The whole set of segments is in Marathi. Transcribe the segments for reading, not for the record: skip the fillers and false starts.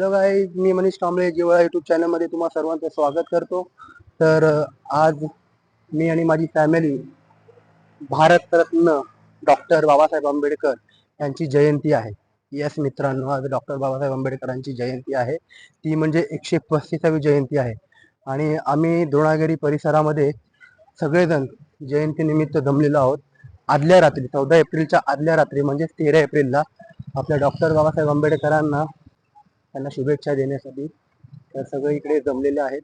हॅलो गाईज, मी मनीष कांबळे जिव्हाळा यूट्यूब चॅनलमध्ये तुम्हा सर्वांचं स्वागत करतो. तर आज मी आणि माझी फॅमिली भारतरत्न डॉक्टर बाबासाहेब आंबेडकर यांची जयंती आहे. यस मित्रांनो, आज डॉक्टर बाबासाहेब आंबेडकरांची जयंती आहे. ती म्हणजे 135वी जयंती आहे. आणि आम्ही द्रोणागिरी परिसरामध्ये सगळेजण जयंतीनिमित्त जमलेलो आहोत. आदल्या रात्री 14 एप्रिलच्या आदल्या रात्री म्हणजे 13 एप्रिलला आपल्या डॉक्टर बाबासाहेब आंबेडकरांना त्यांना शुभेच्छा देण्यासाठी तर सगळे इकडे जमलेले आहेत.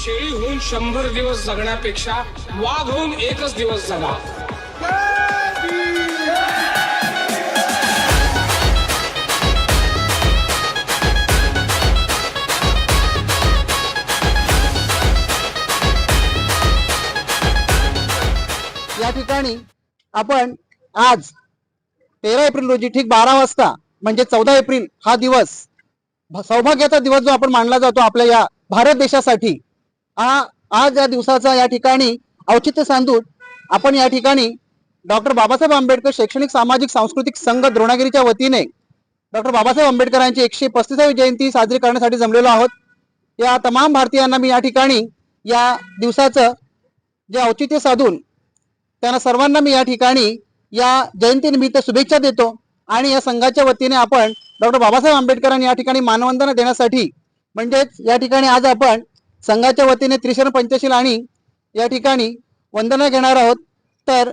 शेळी होऊन 100 दिवस जगण्यापेक्षा वाघ होऊन एकच दिवस जगा. या ठिकाणी आपण आज 13 एप्रिल रोजी ठीक 12 वाजता म्हणजे 14 एप्रिल हा दिवस सौभाग्याचा दिवस जो आपण मानला जातो आपल्या या भारत देशासाठी, आज या दिवसाचा या ठिकाणी औचित्य साधून आपण या ठिकाणी डॉक्टर बाबासाहेब आंबेडकर शैक्षणिक सामाजिक सांस्कृतिक संघ द्रोणागिरीच्या वतीने डॉक्टर बाबासाहेब आंबेडकरांची 135वी जयंती साजरी करण्यासाठी जमलेलो आहोत. या तमाम भारतीयांना मी या ठिकाणी या दिवसाचं जे औचित्य साधून त्यांना सर्वांना मी या ठिकाणी या जयंतीनिमित्त शुभेच्छा देतो. आणि या संघाच्या वतीने आपण डॉक्टर बाबासाहेब आंबेडकरांना या ठिकाणी मानवंदना देण्यासाठी म्हणजेच या ठिकाणी आज आपण संघाच्या वतीने त्रिशरण पंचशील आणि या ठिकाणी वंदना घेणार आहोत. तर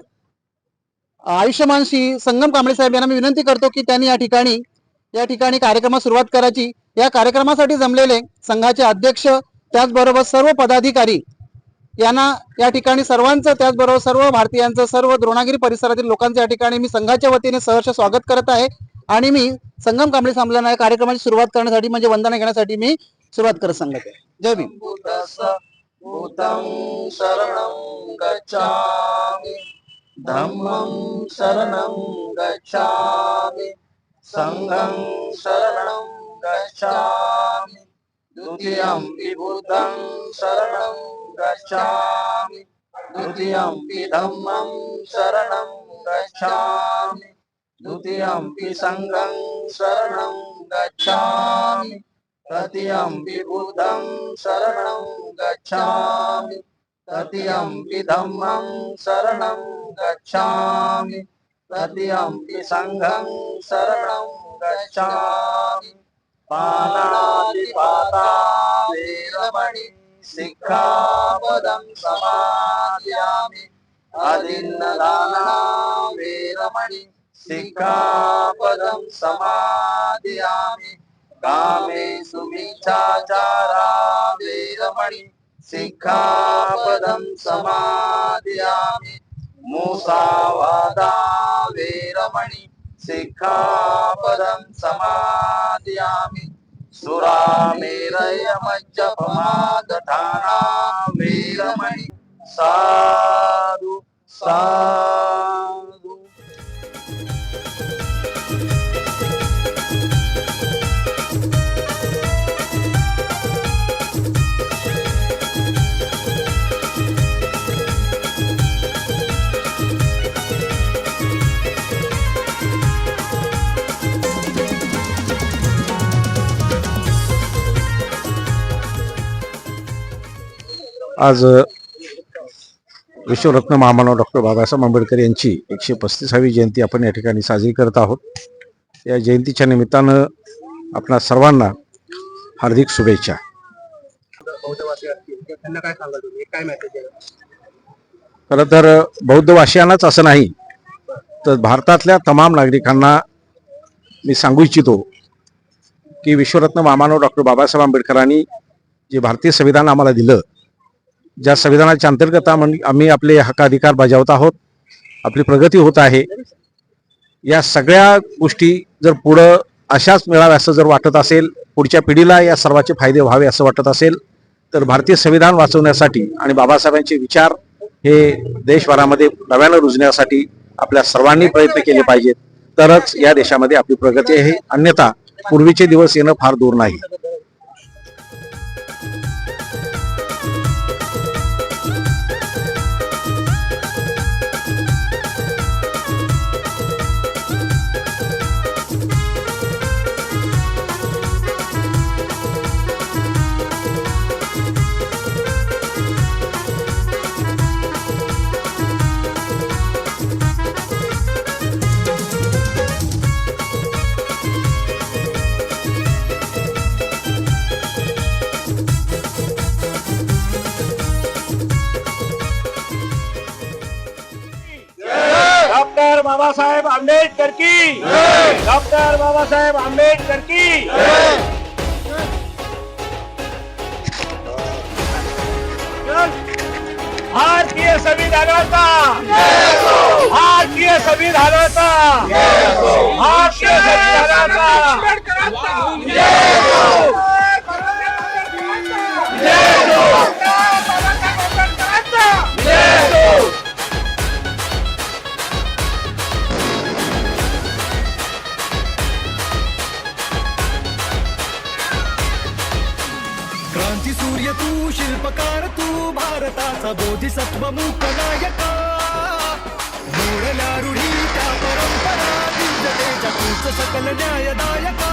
आयुष्यमान श्री संगम कांबळे साहेब यांना मी विनंती करतो की त्यांनी या ठिकाणी कार्यक्रमास सुरुवात करायची. या कार्यक्रमासाठी जमलेले संघाचे अध्यक्ष त्याचबरोबर सर्व पदाधिकारी यांना या ठिकाणी सर्वांचं त्याचबरोबर सर्व भारतीयांचं सर्व द्रोणागिरी परिसरातील लोकांचं या ठिकाणी मी संघाच्या वतीने सहर्ष स्वागत करत आहे. आणि मी संगम कांबळे साहेबांना या कार्यक्रमाची सुरुवात करण्यासाठी म्हणजे वंदना घेण्यासाठी मी सुरुवात करत सांगत आहे. जय भीम. भूतं शरणं गच्छामि, धम्मं शरणं गच्छामि, संघं शरणं गच्छामि, द्वितीयं बुद्धं शरणं गच्छामि, द्वितीयं धम्मं शरणं गच्छामि, द्वितीयं संघं शरणं गच्छामि, तृतीयं बुद्धं शरणं गच्छामि, तृतीयं धम्मं शरणं गच्छामि, तृतीयं संघं शरणं गच्छामि. पाणातिपाता वेरमणि सिक्खापदं समादयामि, अदिन्नदाना वेरमणि सिक्खापदं समादयामि, कामेषु मिच्छाचारा वेरमणि सिक्खापदं समादयामि, मुसावादा वेरमणि सिक्खापदं समादयामि, सुरामेरय मज्जपमादठाना वेरमणि. साधु साधु. आज विश्वरत्न महामानव डॉक्टर बाबासाहेब आंबेडकर यांची 135वी जयंती आपण या ठिकाणी साजरी करत आहोत. या जयंतीच्या निमित्तानं आपणा सर्वांना हार्दिक शुभेच्छा. त्यांना काय सांगाल तुम्ही, काय मेसेज आहे? खरं तर बौद्धवासियांनाच असं नाही तर भारतातल्या तमाम नागरिकांना मी सांगू इच्छितो की विश्वरत्न महामानव डॉक्टर बाबासाहेब आंबेडकरांनी जे भारतीय संविधान आम्हाला दिलं, ज्या संविधानाच्या अंतर्गत आम्ही आपले हक्काधिकार बजावत आहोत, आपली प्रगती होत आहे. या सगळ्या गोष्टी जर पुढं अशाच मिळाव्या असं जर वाटत असेल, पुढच्या पिढीला या सर्वाचे फायदे व्हावे असं वाटत असेल तर भारतीय संविधान वाचवण्यासाठी आणि बाबासाहेबांचे विचार हे देशभरामध्ये नव्यानं रुजण्यासाठी आपल्या सर्वांनी प्रयत्न केले पाहिजेत. तरच या देशामध्ये आपली प्रगती आहे. अन्यथा पूर्वीचे दिवस येणं फार दूर नाही. डॉक्टर बाबासाहेब आंबेडकर की डॉक्टर बाबासाहेब आंबेडकर की भारतीय संविधानाचा भारतीय संविधानाचा भारतीय संविधानाचा क्रांती सूर्य तू शिल्पकार तू भारताचा बोधिसत्व मूक नायका मोडल्या रूढी त्या परंपरा विविधतेच्या तूच सकल न्यायदायका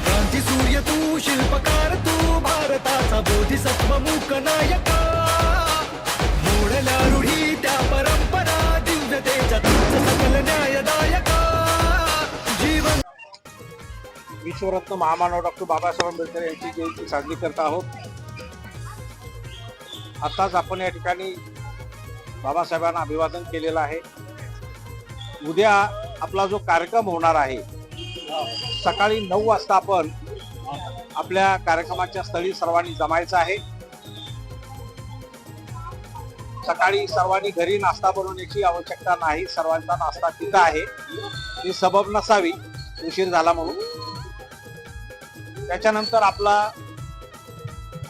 क्रांती सूर्य तू शिल्पकार तू भारताचा बोधिसत्व मूक नायका मोडल्या रूढी त्या परंपरा दिव्यतेच्या तूच सकल न्यायदायका जीवन विश्वरत्न महामानव डॉक्टर बाबासाहेब आंबेडकर यांची जयंती साजरी करत आहोत. आताच आपण या ठिकाणी बाबासाहेबांना अभिवादन केलेलं आहे. उद्या आपला जो कार्यक्रम होणार आहे सकाळी 9 वाजता आपण आपल्या कार्यक्रमाच्या स्थळी सर्वांनी जमायचं आहे. सकाळी सर्वांनी घरी नाश्ता बनवण्याची आवश्यकता नाही. सर्वांचा नाश्ता तिथं आहे. ही सबब नसावी उशीर झाला म्हणून. त्याच्यानंतर आपला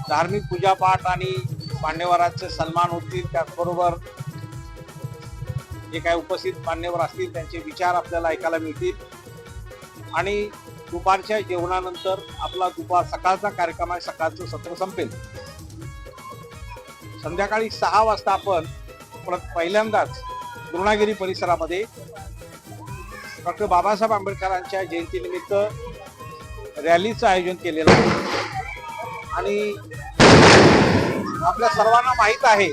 धार्मिक पूजापाठ आणि मान्यवरांचे सन्मान होतील. त्याचबरोबर जे काही उपस्थित मान्यवर असतील त्यांचे विचार आपल्याला ऐकायला मिळतील. आणि दुपारच्या जेवणानंतर आपला सकाळचा कार्यक्रम आहे. सकाळचं सत्र संपेल. संध्याकाळी 6 वाजता आपण पहिल्यांदाच द्रोणागिरी परिसरामध्ये डॉक्टर बाबासाहेब आंबेडकरांच्या जयंतीनिमित्त रॅलीचं आयोजन केलेलं आहे. आणि आपल्या सर्वांना माहीत आहे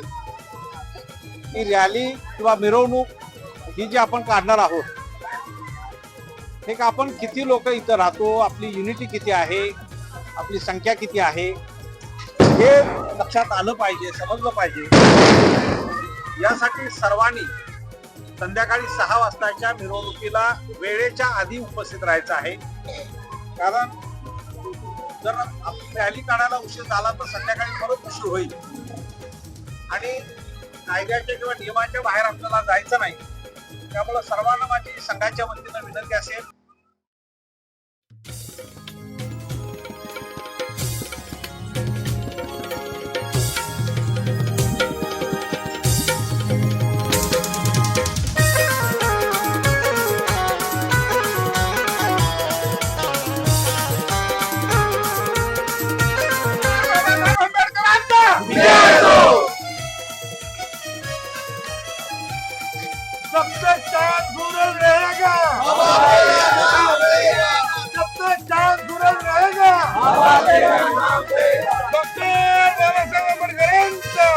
की रॅली किंवा मिरवणूक ही जी आपण काढणार आहोत हे का आपण किती लोक इथं राहतो, आपली युनिटी किती आहे, आपली संख्या किती आहे हे लक्षात आलं पाहिजे, समजलं पाहिजे. यासाठी सर्वांनी संध्याकाळी 6 वाजताच्या मिरवणुकीला वेळेच्या आधी उपस्थित राहायचं आहे. कारण जर रॅली काढायला उशीर झाला तर संध्याकाळी परत उशीर होईल आणि कायद्याच्या किंवा नियमाच्या बाहेर आपल्याला जायचं नाही. त्यामुळे सर्वांना माझी संघाच्या वतीनं विनंती असेल सबसे चांद सूरज रहेगा सबसे चांद सूरज रहेगा डॉक्टर बाबासाहेब आंबेडकरांचा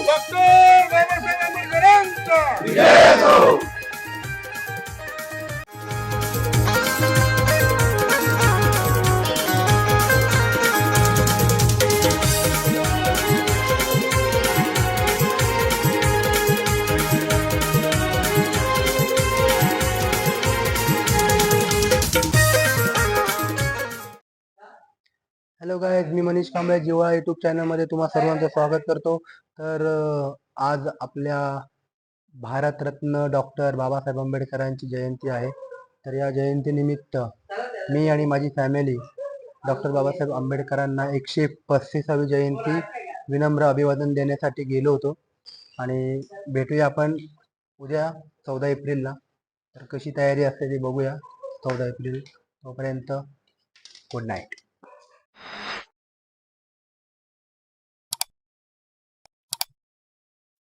डॉक्टर बाबासाहेब आंबेडकरांचा हॅलो गायज, मी मनीष कांबळे जिव्हाळा युट्यूब चॅनलमध्ये तुम्हा सर्वांचं स्वागत करतो. तर आज आपल्या भारतरत्न डॉक्टर बाबासाहेब आंबेडकरांची जयंती आहे. तर या जयंतीनिमित्त मी आणि माझी फॅमिली डॉक्टर बाबासाहेब आंबेडकरांना 135वी जयंती विनम्र अभिवादन देण्यासाठी गेलो होतो. आणि भेटूया आपण उद्या 14 एप्रिलला. तर कशी तयारी असते ती बघूया 14 एप्रिल. तोपर्यंत गुड नाईट.